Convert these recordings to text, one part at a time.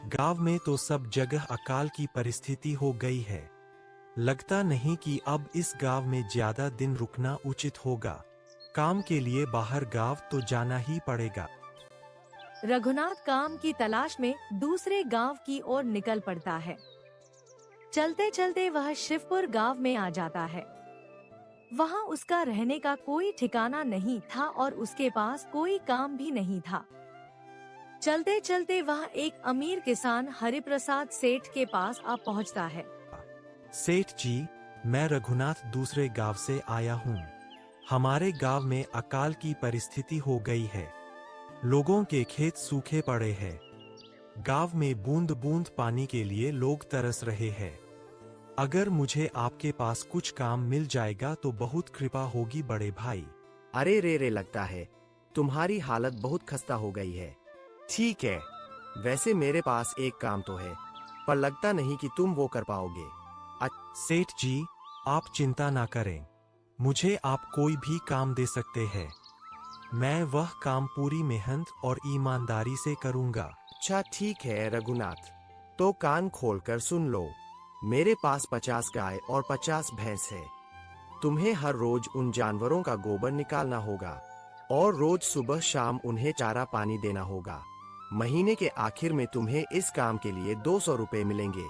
गांव में तो सब जगह अकाल की परिस्थिति हो गई है। लगता नहीं कि अब इस गांव में ज्यादा दिन रुकना उचित होगा। काम के लिए बाहर गांव तो जाना ही पड़ेगा। रघुनाथ काम की तलाश में दूसरे गांव की ओर निकल पड़ता है। चलते चलते वह शिवपुर गांव में आ जाता है। वहां उसका रहने का कोई ठिकाना नहीं था और उसके पास कोई काम भी नहीं था। चलते चलते वह एक अमीर किसान हरिप्रसाद सेठ के पास आ पहुंचता है। सेठ जी, मैं रघुनाथ दूसरे गांव से आया हूँ। हमारे गांव में अकाल की परिस्थिति हो गई है। लोगों के खेत सूखे पड़े हैं। गांव में बूंद बूंद पानी के लिए लोग तरस रहे हैं। अगर मुझे आपके पास कुछ काम मिल जाएगा तो बहुत कृपा होगी बड़े भाई। अरे रे लगता है तुम्हारी हालत बहुत खस्ता हो गई है। ठीक है, वैसे मेरे पास एक काम तो है, पर लगता नहीं कि तुम वो कर पाओगे। सेठ जी, आप चिंता ना करें। मुझे आप कोई भी काम दे सकते हैं। मैं वह काम पूरी मेहनत और ईमानदारी से करूंगा। अच्छा ठीक है रघुनाथ, तो कान खोलकर सुन लो। मेरे पास 50 गाय और 50 भैंस है। तुम्हें हर रोज उन जानवरों का गोबर निकालना होगा और रोज सुबह शाम उन्हें चारा पानी देना होगा। महीने के आखिर में तुम्हें इस काम के लिए 200 रुपए मिलेंगे।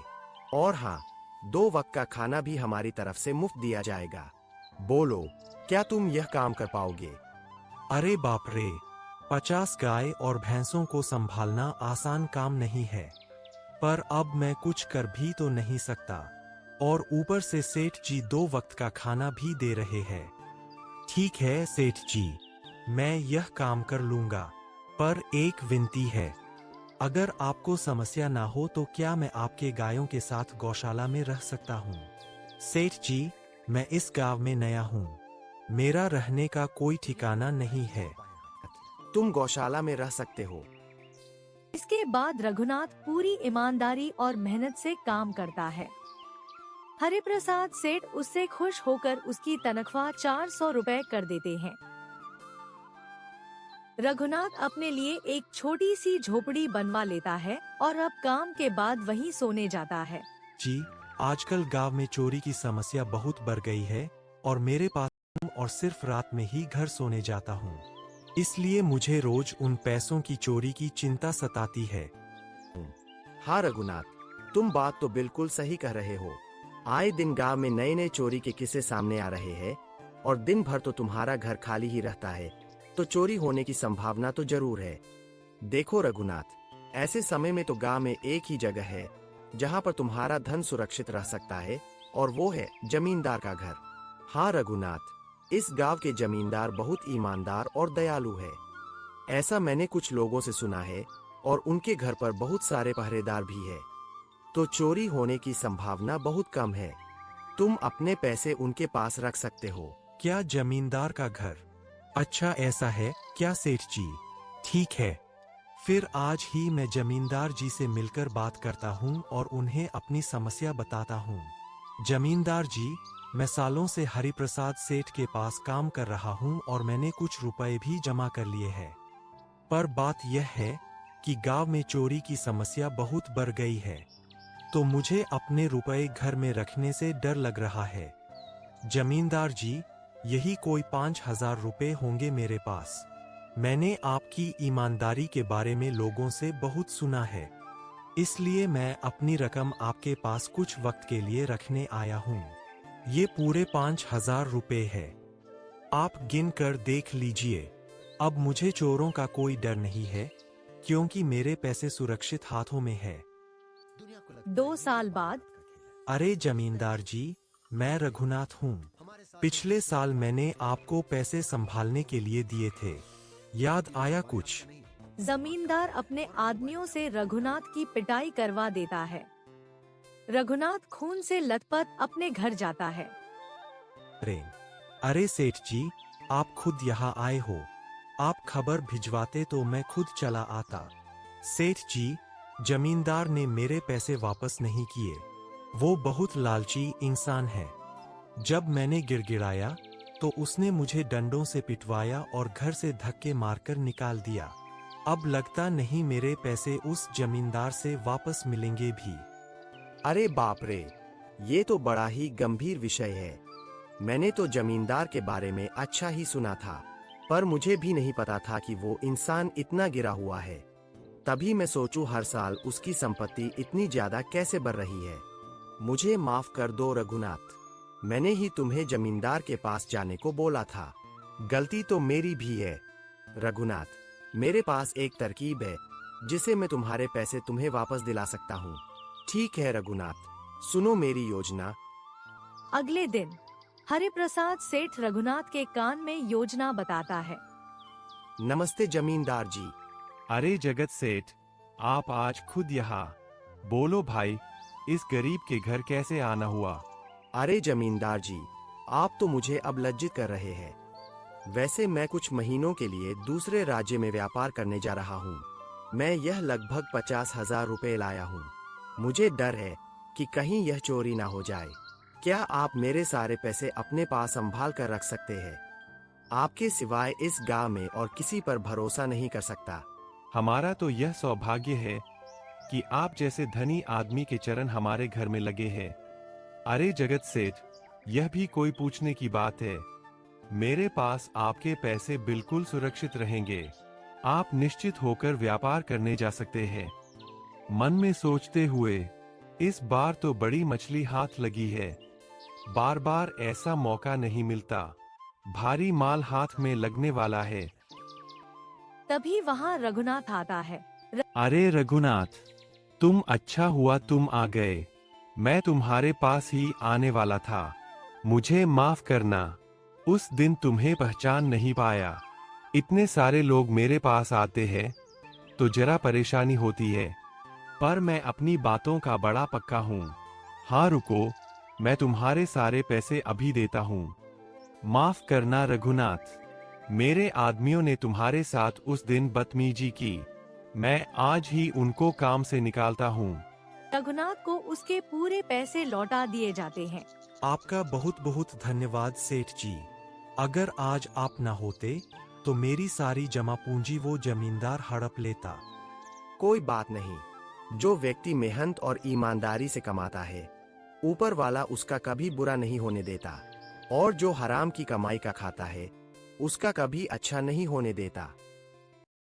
और हाँ, 2 वक्त का खाना भी हमारी तरफ से मुफ्त दिया जाएगा। बोलो, क्या तुम यह काम कर पाओगे? अरे बाप रे, 50 गाय और भैंसों को संभालना आसान काम नहीं है। पर अब मैं कुछ कर भी तो नहीं सकता, और ऊपर से सेठ जी 2 वक्त का खाना भी दे रहे हैं। ठीक है सेठ जी, मैं यह काम कर लूंगा, पर एक विनती है। अगर आपको समस्या ना हो तो क्या मैं आपके गायों के साथ गौशाला में रह सकता हूँ? सेठ जी, मैं इस गांव में नया हूँ। मेरा रहने का कोई ठिकाना नहीं है। तुम गौशाला में रह सकते हो। इसके बाद रघुनाथ पूरी ईमानदारी और मेहनत से काम करता है। हरिप्रसाद सेठ उससे खुश होकर उसकी तनख्वाह 400 रुपए कर देते हैं। रघुनाथ अपने लिए एक छोटी सी झोपड़ी बनवा लेता है और अब काम के बाद वहीं सोने जाता है। जी, आजकल गांव में चोरी की समस्या बहुत बढ़ गई है और मेरे पास और सिर्फ रात में ही घर सोने जाता हूँ। इसलिए मुझे रोज उन पैसों की चोरी की चिंता सताती है। हाँ रघुनाथ, तुम बात तो बिल्कुल सही कह रहे हो। आए दिन गांव में नए नए चोरी के किस्से सामने आ रहे हैं और दिन भर तो तुम्हारा घर खाली ही रहता है, तो चोरी होने की संभावना तो जरूर है। देखो रघुनाथ, ऐसे समय में तो गांव में एक ही जगह है जहां पर तुम्हारा धन सुरक्षित रह सकता है, और वो है जमींदार का घर। हाँ रघुनाथ, इस गांव के जमींदार बहुत ईमानदार और दयालु है। ऐसा मैंने कुछ लोगों से सुना है, और उनके घर पर बहुत सारे पहरेदार भी है, तो चोरी होने की संभावना बहुत कम है। तुम अपने पैसे उनके पास रख सकते हो। क्या जमींदार का घर? अच्छा ऐसा है क्या सेठ जी? ठीक है, फिर आज ही मैं जमींदार जी से मिलकर बात करता हूँ और उन्हें अपनी समस्या बताता हूँ। जमींदार जी, मैं सालों से हरिप्रसाद सेठ के पास काम कर रहा हूँ और मैंने कुछ रुपए भी जमा कर लिए हैं। पर बात यह है कि गांव में चोरी की समस्या बहुत बढ़ गई है, तो मुझे अपने रुपए घर में रखने से डर लग रहा है। जमींदार जी, यही कोई 5000 रुपए होंगे मेरे पास। मैंने आपकी ईमानदारी के बारे में लोगों से बहुत सुना है, इसलिए मैं अपनी रकम आपके पास कुछ वक्त के लिए रखने आया हूँ। ये पूरे 5000 रुपए है। आप गिन कर देख लीजिए। अब मुझे चोरों का कोई डर नहीं है, क्योंकि मेरे पैसे सुरक्षित हाथों में है। 2 साल बाद। अरे जमींदार जी, मैं रघुनाथ हूँ। पिछले साल मैंने आपको पैसे संभालने के लिए दिए थे, याद आया कुछ? जमींदार अपने आदमियों से रघुनाथ की पिटाई करवा देता है। रघुनाथ खून से लथपथ अपने घर जाता है। अरे सेठ जी, आप खुद यहाँ आए हो। आप खबर भिजवाते तो मैं खुद चला आता। सेठ जी, जमींदार ने मेरे पैसे वापस नहीं किए। वो बहुत लालची इंसान है। जब मैंने गिड़गिड़ाया तो उसने मुझे डंडों से पिटवाया और घर से धक्के मारकर निकाल दिया। अब लगता नहीं मेरे पैसे उस जमींदार से वापस मिलेंगे भी। अरे बाप रे, ये तो बड़ा ही गंभीर विषय है। मैंने तो जमींदार के बारे में अच्छा ही सुना था, पर मुझे भी नहीं पता था कि वो इंसान इतना गिरा हुआ है। तभी मैं सोचूं हर साल उसकी संपत्ति इतनी ज्यादा कैसे बढ़ रही है। मुझे माफ कर दो रघुनाथ, मैंने ही तुम्हें जमींदार के पास जाने को बोला था। गलती तो मेरी भी है। रघुनाथ, मेरे पास एक तरकीब है जिसे मैं तुम्हारे पैसे तुम्हें वापस दिला सकता हूँ। ठीक है रघुनाथ, सुनो मेरी योजना। अगले दिन हरिप्रसाद सेठ रघुनाथ के कान में योजना बताता है। नमस्ते जमींदार जी। अरे जगत सेठ, आप आज खुद यहाँ। बोलो भाई, इस गरीब के घर कैसे आना हुआ? अरे जमींदार जी, आप तो मुझे अब लज्जित कर रहे हैं। वैसे मैं कुछ महीनों के लिए दूसरे राज्य में व्यापार करने जा रहा हूँ। मैं यह लगभग 50,000 रुपए लाया हूँ। मुझे डर है कि कहीं यह चोरी ना हो जाए। क्या आप मेरे सारे पैसे अपने पास संभाल कर रख सकते हैं? आपके सिवाय इस गांव में और किसी पर भरोसा नहीं कर सकता। हमारा तो यह सौभाग्य है कि आप जैसे धनी आदमी के चरण हमारे घर में लगे हैं। अरे जगत सेठ, यह भी कोई पूछने की बात है? मेरे पास आपके पैसे बिल्कुल सुरक्षित रहेंगे। आप निश्चित होकर व्यापार करने जा सकते हैं। मन में सोचते हुए, इस बार तो बड़ी मछली हाथ लगी है। बार बार ऐसा मौका नहीं मिलता। भारी माल हाथ में लगने वाला है। तभी वहाँ रघुनाथ आता है। अरे रघुनाथ, तुम अच्छा हुआ तुम आ गए। मैं तुम्हारे पास ही आने वाला था। मुझे माफ करना, उस दिन तुम्हें पहचान नहीं पाया। इतने सारे लोग मेरे पास आते हैं तो जरा परेशानी होती है, पर मैं अपनी बातों का बड़ा पक्का हूँ। हाँ रुको, मैं तुम्हारे सारे पैसे अभी देता हूँ। माफ करना रघुनाथ, मेरे आदमियों ने तुम्हारे साथ उस दिन बदतमीजी की। मैं आज ही उनको काम से निकालता हूँ। रघुनाथ को उसके पूरे पैसे लौटा दिए जाते हैं। आपका बहुत बहुत धन्यवाद सेठ जी। अगर आज आप न होते तो मेरी सारी जमा पूंजी वो जमींदार हड़प लेता। कोई बात नहीं, जो व्यक्ति मेहनत और ईमानदारी से कमाता है, ऊपर वाला उसका कभी बुरा नहीं होने देता, और जो हराम की कमाई का खाता है, उसका कभी अच्छा नहीं होने देता।